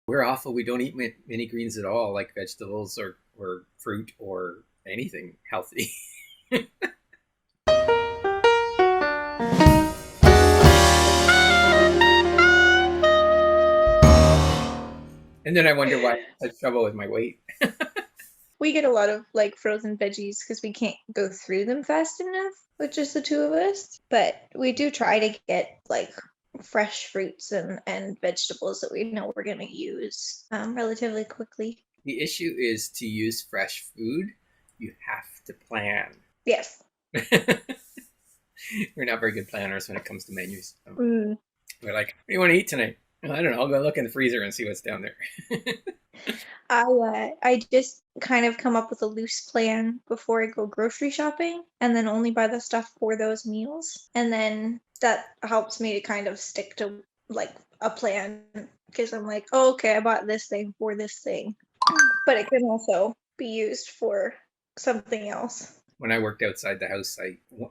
We're awful. We don't eat many greens at all, like vegetables or fruit or anything healthy. And then I wonder why I have trouble with my weight. We get a lot of like frozen veggies because we can't go through them fast enough with just the two of us. But we do try to get like fresh fruits and vegetables that we know we're going to use relatively quickly. The issue is to use fresh food, you have to plan. Yes. We're not very good planners when it comes to menus. Mm. We're like, what do you want to eat tonight? "Well, I don't know. I'll go look in the freezer and see what's down there." I just kind of come up with a loose plan before I go grocery shopping and then only buy the stuff for those meals. And then that helps me to kind of stick to like a plan because I'm like, oh, okay, I bought this thing for this thing. But it can also be used for something else. When I worked outside the house,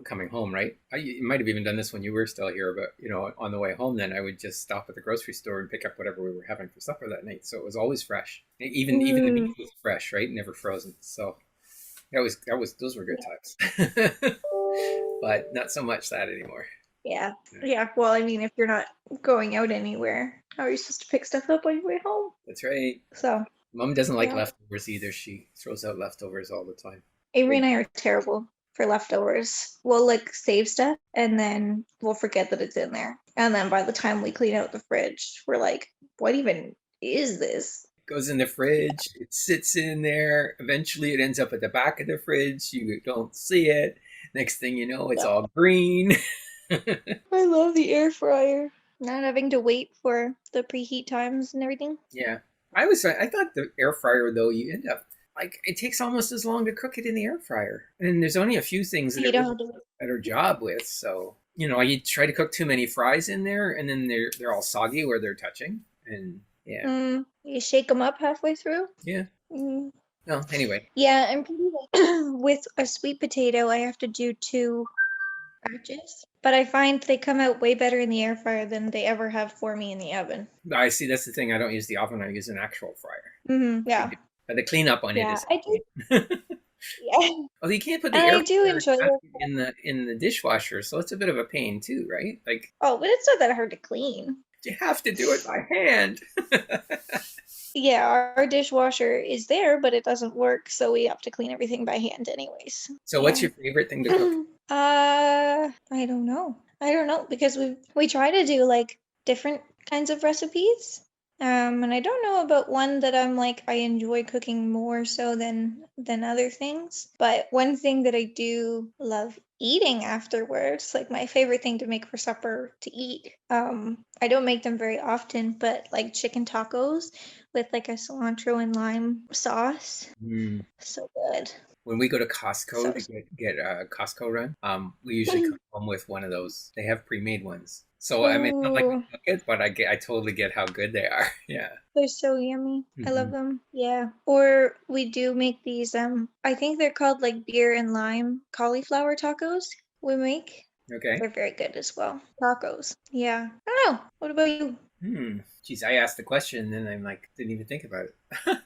coming home, right? I might have even done this when you were still here, but on the way home, then I would just stop at the grocery store and pick up whatever we were having for supper that night. So it was always fresh. Even the meat Mm, was fresh, right? Never frozen. So that was those were good times. But not so much that anymore. yeah. Yeah, Yeah. Well, I mean, if you're not going out anywhere, how are you supposed to pick stuff up on your way home? that's right. So, Mom doesn't like yeah. leftovers either. She throws out leftovers all the time. Avery Great. and I are terrible for leftovers. We'll like save stuff and then we'll forget that it's in there. And then by the time we clean out the fridge, we're like, what even is this? Goes in the fridge. It sits in there. Eventually, it ends up at the back of the fridge. You don't see it. Next thing you know, it's No. all green. I love the air fryer. Not having to wait for the preheat times and everything. Yeah, I thought the air fryer though you end up like it takes almost as long to cook it in the air fryer, and there's only a few things that You it don't really have to does a better job with. So you try to cook too many fries in there, and then they're all soggy where they're touching, and yeah, you shake them up halfway through. yeah. Mm. Well, anyway, Yeah, and pretty much with a sweet potato, I have to do two batches. But I find they come out way better in the air fryer than they ever have for me in the oven. I see. That's the thing. I don't use the oven. I use an actual fryer. Yeah. But the cleanup on it Yeah, is I a do. pain. Yeah. Well, you can't put And the air I do fryer enjoy it. in the dishwasher, so it's a bit of a pain too, right? Like Oh, but it's not that hard to clean. you have to do it by hand. Yeah, our dishwasher is there, but it doesn't work, so we have to clean everything by hand anyways. So, what's Yeah. your favorite thing to cook? I don't know. I don't know because we try to do like different kinds of recipes. And I don't know about one that I'm like I enjoy cooking more so than other things. But one thing that I do love eating afterwards, like my favorite thing to make for supper to eat. I don't make them very often, but like chicken tacos with like a cilantro and lime sauce. Mm. So good. When we go to So Costco to get a Costco run, we usually come home with one of those. They have pre-made ones. So I mean, it's not like we oh, cook it, but I totally get how good they are. Yeah. they're so yummy. I love Hmm. them. Yeah. Or we do make these I think they're called like beer and lime cauliflower tacos we make. Okay. They're very good as well. Tacos. Yeah. I don't know. What about you? Geez, I asked the question, and then I'm like, didn't even think about it.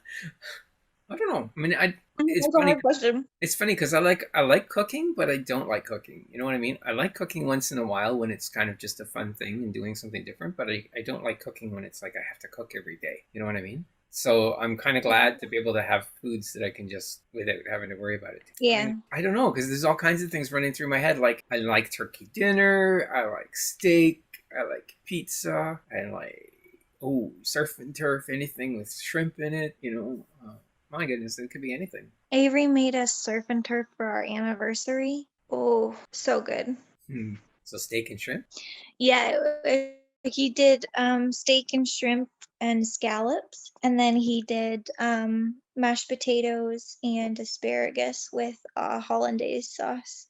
I don't know. I mean, it's That's a funny. hard question. It's funny because I like cooking, but I don't like cooking. You know what I mean? I like cooking once in a while when it's kind of just a fun thing and doing something different, but I don't like cooking when it's like I have to cook every day. You know what I mean? So I'm kind of Yeah. glad to be able to have foods that I can just without having to worry about it. I Yeah. mean, I don't know because there's all kinds of things running through my head. Like I like turkey dinner, I like steak, I like pizza, I like surf and turf, anything with shrimp in it. My goodness, it could be anything. Avery made us surf and turf for our anniversary. Oh, so good. Hmm. So steak and shrimp. Yeah, he did steak and shrimp and scallops, and then he did mashed potatoes and asparagus with hollandaise sauce.